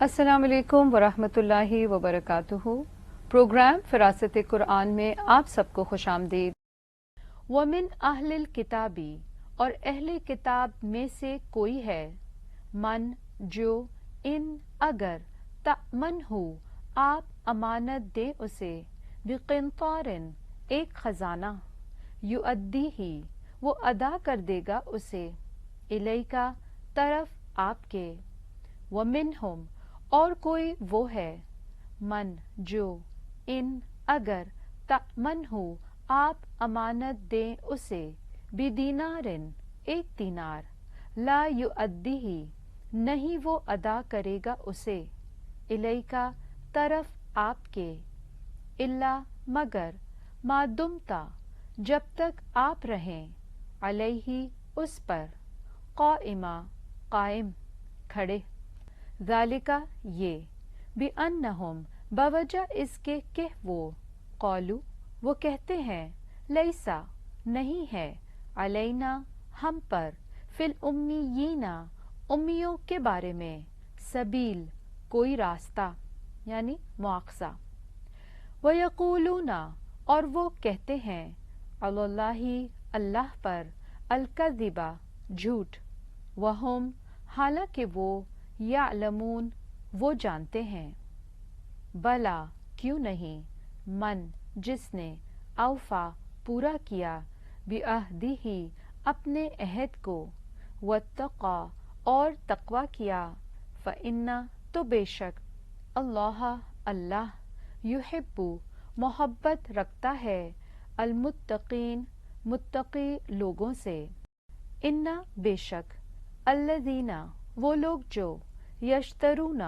السلام علیکم ورحمۃ اللہ وبرکاتہ۔ پروگرام فراست قرآن میں آپ سب کو خوش آمدید۔ ومن اہل الکتابی، اور اہل کتاب میں سے کوئی ہے، من جو ان اگر تأمن ہو آپ امانت دیں اسے، بقنطار ایک خزانہ، یؤدی ہی وہ ادا کر دے گا اسے، الیکا طرف آپ کے، ومنہم اور کوئی وہ ہے، من جو ان اگر تأمن ہو آپ امانت دیں اسے، بدینار ایک دینار، لا یؤدیہ نہیں وہ ادا کرے گا اسے، الیکا طرف آپ کے، الا مگر ما دمتا جب تک آپ رہیں، علیہ اس پر، قائمہ قائم کھڑے، ذالکا یہ، بأنہم بوجہ اس کے کہ وہ، قالو وہ کہتے ہیں، لیسا نہیں ہے، علینا ہم پر، فی الامیین امیوں کے بارے میں، سبیل کوئی راستہ یعنی مواخذہ، ویقولون اور وہ کہتے ہیں، علی اللہ اللہ پر، الکذب جھوٹ، وہم حالانکہ وہ، یعلمون وہ جانتے ہیں، بلا کیوں نہیں، من جس نے، اوفا پورا کیا، بعہدہ اپنے عہد کو، واتقی اور تقوی کیا، فإن تو بے شک، اللہ اللہ، یحب محبت رکھتا ہے، المتقین متقی لوگوں سے، ان بے شک، الذین وہ لوگ جو، یشترون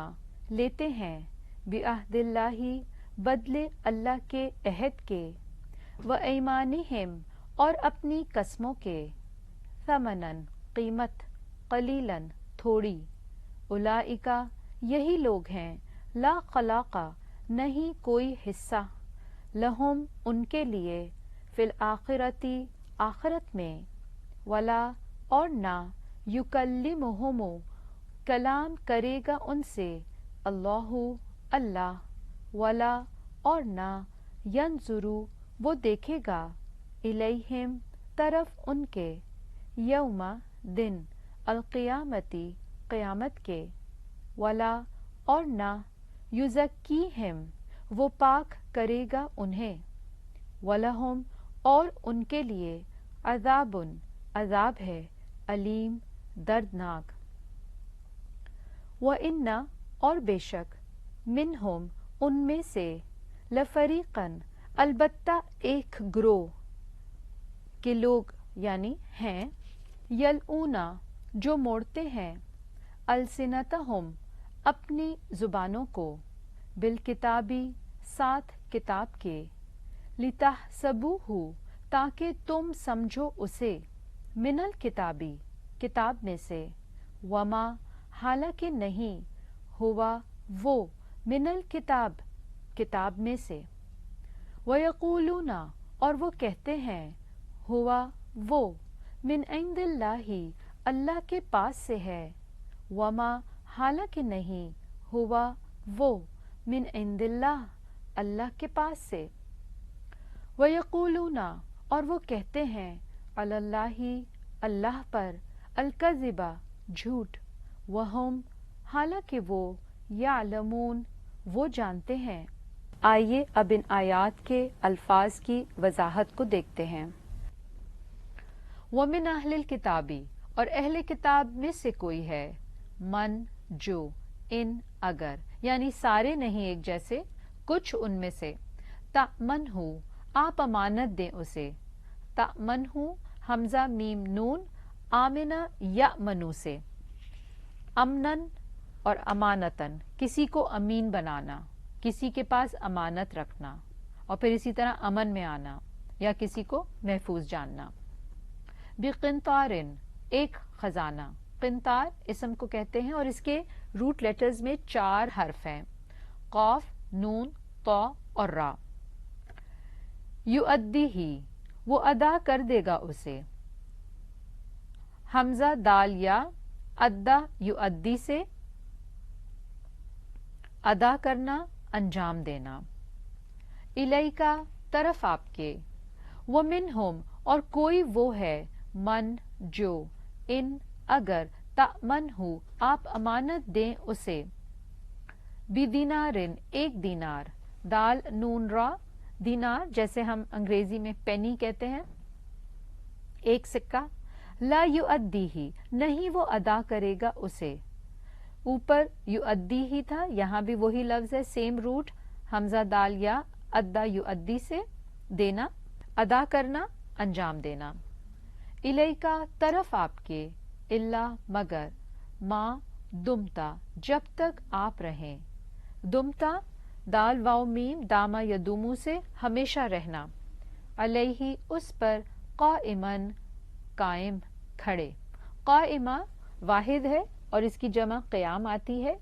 لیتے ہیں، بعہد اللہ بدلے اللہ کے عہد کے، وایمانہم اور اپنی قسموں کے، ثمنا قیمت، قلیلا تھوڑی، اولئک یہی لوگ ہیں، لا خلاق نہیں کوئی حصہ، لہم ان کے لیے، فی الآخرۃ آخرت میں، ولا اور نہ، یکلمہم کلام کرے گا ان سے، اللہ اللہ، ولا اور نہ، ینظر وہ دیکھے گا، الیہم طرف ان کے، یوم دن، القیامتی قیامت کے، ولا اور نہ، یزکیہم وہ پاک کرے گا انہیں، ولہم اور ان کے لیے، عذاب عذاب ہے، علیم دردناک، وَإِنَّ اور بے شک، منہم ان میں سے، لفریقاً البتہ ایک گروہ کے لوگ یعنی ہیں، یلؤون جو موڑتے ہیں، السنتہم اپنی زبانوں کو، بالکتابی ساتھ کتاب کے، لتحسبوہ تاکہ تم سمجھو اسے، من الکتابی کتاب میں سے، وما حالانکہ نہیں، ہوا وہ، من الکتاب کتاب میں سے، ویقولون اور وہ کہتے ہیں، ہوا وہ، من عند اللہ اللہ کے پاس سے ہے، وما حالانکہ نہیں، ہوا وہ، من عند اللہ اللہ کے پاس سے، ویقولون اور وہ کہتے ہیں، علی اللہ اللہ پر، الکذب جھوٹ، وہم حالانکہ وہ، یعلمون وہ جانتے ہیں۔ آئیے اب ان آیات کے الفاظ کی وضاحت کو دیکھتے ہیں۔ ومن اہل الکتابی اور اہل کتاب میں سے کوئی ہے، من جو، ان اگر یعنی سارے نہیں ایک جیسے، کچھ ان میں سے، تأمن ہو آپ امانت دیں اسے، تأمن ہو حمزہ میم نون، آمنہ یأمنو سے، امنن اور امانتن کسی کو امین بنانا، کسی کے پاس امانت رکھنا، اور پھر اسی طرح امن میں آنا یا کسی کو محفوظ جاننا، بقنطارن ایک خزانہ، قنطار اسم کو کہتے ہیں اور اس کے روٹ لیٹرز میں 4 حرف ہیں، قاف، نون، طا اور را، یؤدیہ وہ ادا کر دے گا اسے، حمزہ دال یا، ادا یؤدی سے، ادا کرنا انجام دینا. الیکا طرف آپ کے. ومنہم اور کوئی وہ ہے من جو ان اگر تأمن ہو آپ امانت دیں اسے. بدینارن ایک دینار. دال نون را دینار جیسے ہم انگریزی میں پینی کہتے ہیں ایک سکہ. لا یؤدیہ نہیں وہ ادا کرے گا اسے. اوپر یؤدی ہی تھا یہاں بھی وہی لفظ ہے سیم روٹ حمزہ دال یا ادا یؤدی سے دینا ادا کرنا انجام دینا. الیکا طرف آپ کے. اللہ مگر ما دمتا جب تک آپ رہیں. دمتا دال واو میم داما یدومو سے ہمیشہ رہنا. علیہ اس پر قائمن قائم کھڑے. قائمہ واحد ہے اور اس کی جمع قیام آتی ہے.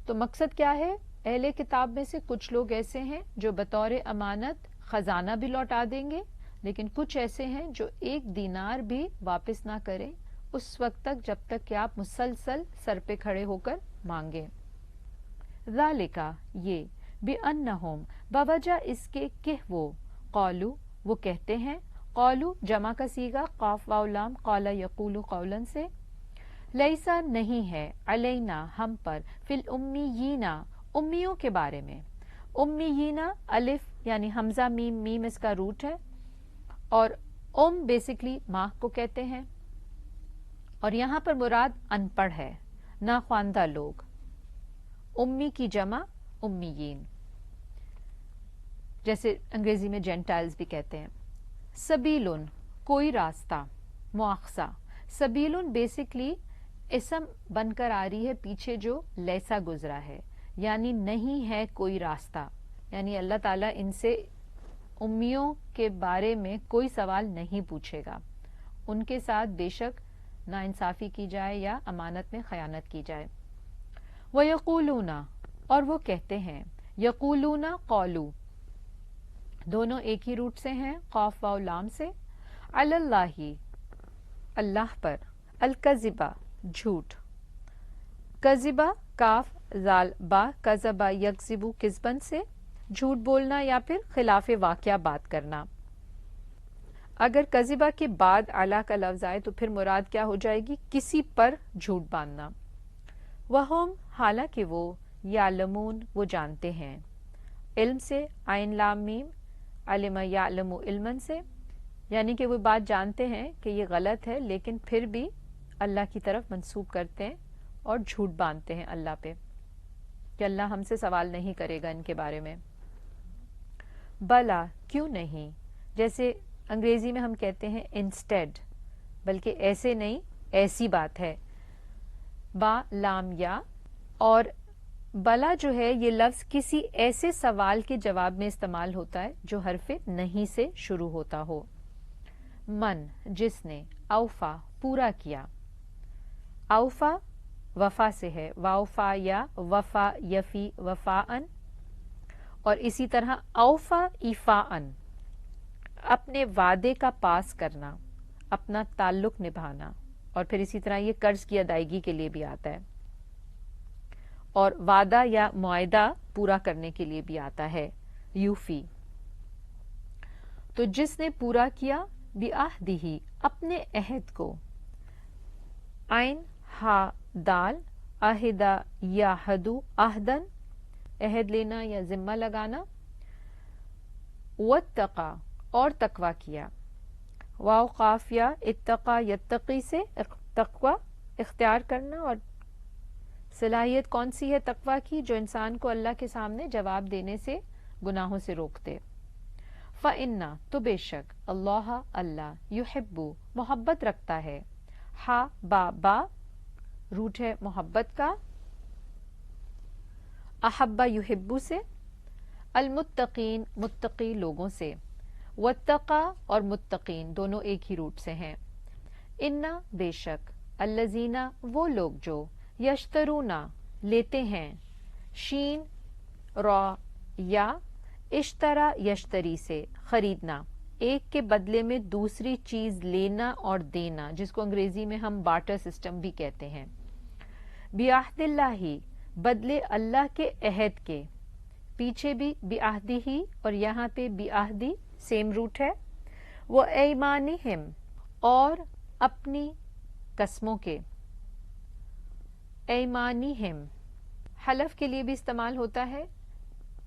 تو مقصد کیا ہے اہل کتاب میں سے کچھ لوگ ایسے ہیں جو بطور امانت خزانہ بھی لوٹا دیں گے لیکن کچھ ایسے ہیں جو ایک دینار بھی واپس نہ کریں اس وقت تک جب تک کہ آپ مسلسل سر پہ کھڑے ہو کر مانگیں. ذالکا یہ بأنہم بوجہ اس کے کہ وہ قالو وہ کہتے ہیں. قالو جمع کا صیغہ قاف واو لام قال یقول قولا سے. لیسا نہیں ہے علینا ہم پر فی الامیین امیوں کے بارے میں. امیین الف یعنی حمزہ میم میم اس کا روٹ ہے اور بیسکلی ماں کو کہتے ہیں اور یہاں پر مراد ان پڑھ ہے ناخواندہ لوگ. امی کی جمع امیین جیسے انگریزی میں جینٹائلز بھی کہتے ہیں. سبیلن کوئی راستہ مواخذہ. سبیلن بیسکلی اسم بن کر آ رہی ہے پیچھے جو لیسا گزرا ہے یعنی نہیں ہے کوئی راستہ یعنی اللہ تعالیٰ ان سے امیوں کے بارے میں کوئی سوال نہیں پوچھے گا. ان کے ساتھ بے شک ناانصافی کی جائے یا امانت میں خیانت کی جائے. وَيَقُولُونَ اور وہ کہتے ہیں. یقولون قولو دونوں ایک ہی روٹ سے ہیں قاف واو لام سے. علی اللہ اللہ پر. الکذبہ جھوٹ. کذبہ کاف زال با کذبہ یکذبو کذبن سے جھوٹ بولنا یا پھر خلاف واقعہ بات کرنا. اگر کذبہ کے بعد اعلیٰ کا لفظ آئے تو پھر مراد کیا ہو جائے گی کسی پر جھوٹ باندھنا. وہم حالانکہ وہ یعلمون وہ جانتے ہیں. علم سے عین لام میم علم یعلم علمن سے یعنی کہ وہ بات جانتے ہیں کہ یہ غلط ہے لیکن پھر بھی اللہ کی طرف منسوب کرتے ہیں اور جھوٹ باندھتے ہیں اللہ پہ کہ اللہ ہم سے سوال نہیں کرے گا ان کے بارے میں. بلا کیوں نہیں جیسے انگریزی میں ہم کہتے ہیں انسٹیڈ بلکہ ایسے نہیں ایسی بات ہے. با لام یا اور بلا جو ہے یہ لفظ کسی ایسے سوال کے جواب میں استعمال ہوتا ہے جو حرف نہیں سے شروع ہوتا ہو. من جس نے اوفا پورا کیا. اوفا وفا سے ہے واوفا یا وفا یفی وفاءن اور اسی طرح اوفا ایفاءن اپنے وعدے کا پاس کرنا اپنا تعلق نبھانا اور پھر اسی طرح یہ قرض کی ادائیگی کے لیے بھی آتا ہے اور وعدہ یا معاہدہ پورا کرنے کے لیے بھی آتا ہے یوفی. تو جس نے پورا کیا بعہدہ اپنے عہد کو. عین ہا دال عہدہ یعہدو عہدن عہد لینا یا ذمہ لگانا. واتقا اور تقوی کیا. واو قاف یا اتقا یتقی سے تقوی اختیار کرنا اور صلاحیت کون سی ہے تقوی کی جو انسان کو اللہ کے سامنے جواب دینے سے گناہوں سے روکتے. فَإِنَّ تو بے شک اللہ اللہ یحبو محبت رکھتا ہے. ہا با با روٹ ہے محبت کا احبا یحبو سے. المتقین متقی لوگوں سے. واتقا اور متقین دونوں ایک ہی روٹ سے ہیں. انا بے شک الذین وہ لوگ جو یشترونا لیتے ہیں شین را یا اشترا یشتری سے خریدنا ایک کے بدلے میں دوسری چیز لینا اور دینا جس کو انگریزی میں ہم بارٹر سسٹم بھی کہتے ہیں. بعہد اللہ بدلے اللہ کے عہد کے. پیچھے بھی بعہدی ہی اور یہاں پہ بعہدی سیم روٹ ہے. وہ ایمانہم اور اپنی قسموں کے. ایمانہم حلف کے لیے بھی استعمال ہوتا ہے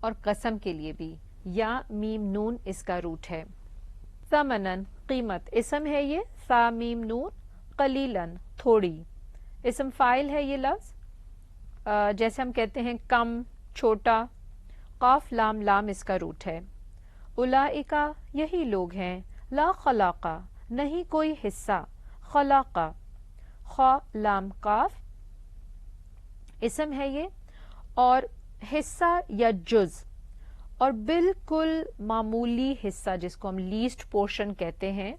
اور قسم کے لیے بھی. یا میم نون اس کا روٹ ہے. ثمنن قیمت اسم ہے یہ. ثا میم نون. قلیلاً تھوڑی. اسم فاعل ہے یہ لفظ. جیسے ہم کہتے ہیں کم چھوٹا. قاف لام لام اس کا روٹ ہے. اولئک یہی لوگ ہیں. لا خلاق نہیں کوئی حصہ. خلاق خا لام قاف اسم ہے یہ اور حصہ یا جز اور بالکل معمولی حصہ جس کو ہم لیسٹ پورشن کہتے ہیں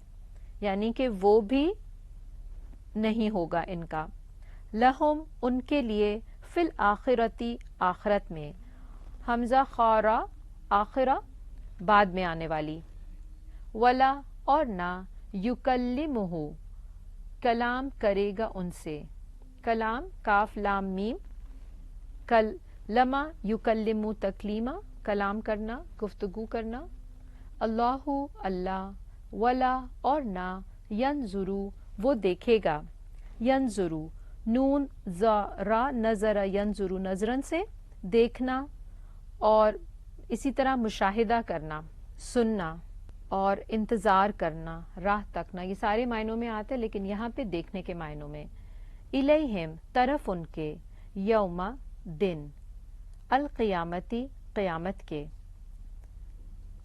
یعنی کہ وہ بھی نہیں ہوگا ان کا. لہم ان کے لیے فی الآخرتی آخرت میں. حمزہ خارا آخرہ بعد میں آنے والی. ولا اور نہ یکلمہ کلام کرے گا ان سے. کلام کاف لام میم. کل لما یکلمو تکلیما کلام کرنا گفتگو کرنا. اللہ اللہ. ولا اور نہ ینظرو وہ دیکھے گا. ینظرو نون ذا را نظر ینظرو نظرن سے دیکھنا اور اسی طرح مشاہدہ کرنا سننا اور انتظار کرنا راہ تکنا. یہ سارے معنوں میں آتے ہیں لیکن یہاں پہ دیکھنے کے معنوں میں. الیہم طرف ان کے. یوم دن. القیامتی قیامت کے.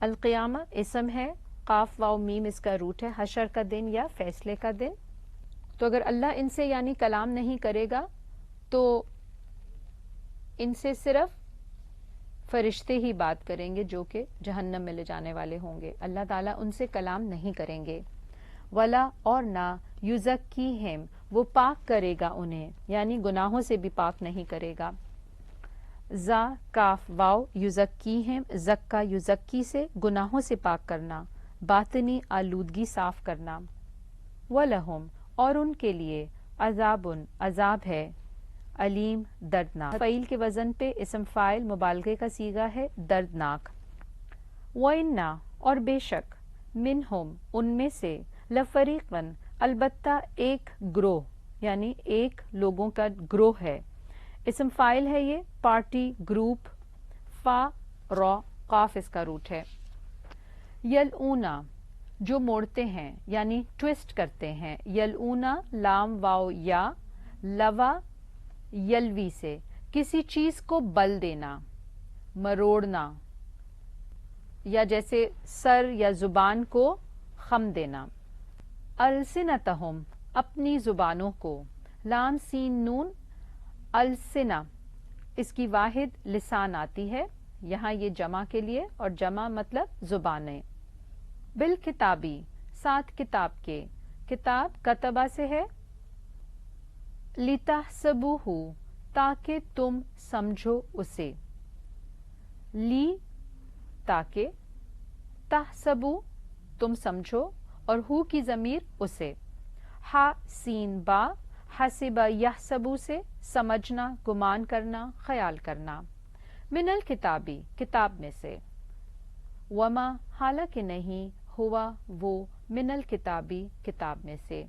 القیامہ اسم ہے. قاف واو میم اس کا روٹ ہے. حشر کا دن یا فیصلے کا دن. تو اگر اللہ ان سے یعنی کلام نہیں کرے گا تو ان سے صرف فرشتے ہی بات کریں گے جو کہ جہنم میں لے جانے والے ہوں گے. اللہ تعالیٰ ان سے کلام نہیں کریں گے. ولا اور نہ یزکیہم وہ پاک کرے گا انہیں یعنی گناہوں سے بھی پاک نہیں کرے گا. زا کاف واو یزکیہم زکا یزکی سے گناہوں سے پاک کرنا باطنی آلودگی صاف کرنا. وَلَهُمْ اور ان کے لیے عذابٌ عذاب ہے. علیم دردناک. فعیل کے وزن پہ اسم فاعل مبالغے کا صیغہ ہے دردناک. وَإِنَّا اور بے شک منہم ان میں سے لفریقاً البتہ ایک گروہ یعنی ایک لوگوں کا گروہ ہے. اسم فاعل ہے یہ پارٹی گروپ. فا را قاف اس کا روٹ ہے. یلعونا جو موڑتے ہیں یعنی ٹویسٹ کرتے ہیں. یلعونا لام واو یا لوا یلوی سے کسی چیز کو بل دینا مروڑنا یا جیسے سر یا زبان کو خم دینا. السنتہم اپنی زبانوں کو. لام سین نون. السنہ اس کی واحد لسان آتی ہے یہاں یہ جمع کے لیے اور جمع مطلب زبانیں. بالکتابی ساتھ کتاب کے. کتاب کتبہ سے ہے. لتحسبوہ تاکہ تم سمجھو اسے. لی تاکہ. تحسبو تم سمجھو اور ہو کی ضمیر اسے. ہا سین با حسبہ یحسبو سے سمجھنا گمان کرنا خیال کرنا. من الکتابی کتاب میں سے. وما حالانکہ نہیں ہوا وہ من الکتابی کتاب میں سے.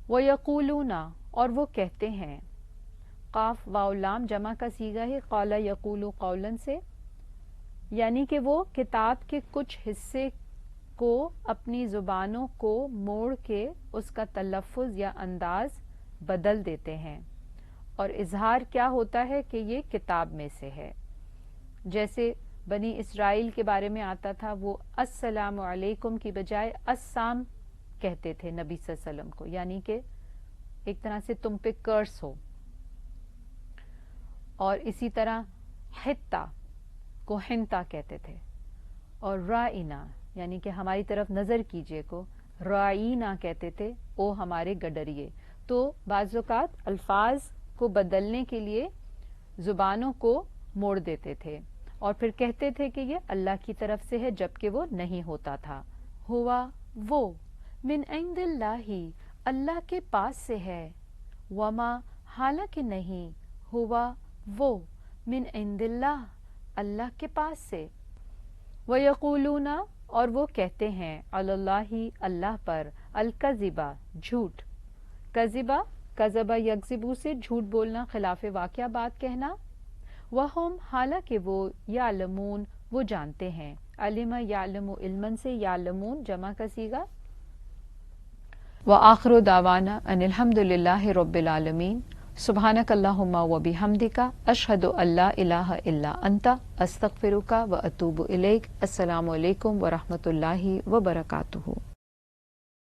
وَيَقُولُونَ اور وہ کہتے ہیں. قاف واو لام جمع کا صیغہ ہے قال یقول قولاً سے یعنی کہ وہ کتاب کے کچھ حصے کو اپنی زبانوں کو موڑ کے اس کا تلفظ یا انداز بدل دیتے ہیں اور اظہار کیا ہوتا ہے کہ یہ کتاب میں سے ہے. جیسے بنی اسرائیل کے بارے میں آتا تھا وہ السلام علیکم کی بجائے السام کہتے تھے نبی صلی اللہ علیہ وسلم کو یعنی کہ ایک طرح سے تم پہ کرس ہو. اور اسی طرح حتہ کو ہنتا کہتے تھے اور رائنا یعنی کہ ہماری طرف نظر کیجئے کو رائینا کہتے تھے او ہمارے گڈریے. تو بعض اوقات الفاظ کو بدلنے کے لیے زبانوں کو موڑ دیتے تھے اور پھر کہتے تھے کہ یہ اللہ کی طرف سے ہے جبکہ وہ نہیں ہوتا تھا. ہوا وہ من عند اللہ اللہ کے پاس سے ہے. وما حالانکہ نہیں ہوا وہ من عند اللہ اللہ کے پاس سے وَيَقُولُونَ اور وہ کہتے ہیں علی اللہ اللہ پر الکذبہ جھوٹ کذبہ کذبہ یکذبو سے جھوٹ بولنا خلاف واقعہ بات کہنا وہم حالانکہ وہ یعلمون وہ جانتے ہیں علم یعلم علمن سے یعلمون جمع کا صیغہ وآخر دعوانا ان الحمد للہ رب العالمین سبحانک اللہم و بحمدک اشہد ان لا الہ الا انت استغفرک و اتوب الیک السلام علیکم ورحمۃ اللہ وبرکاتہ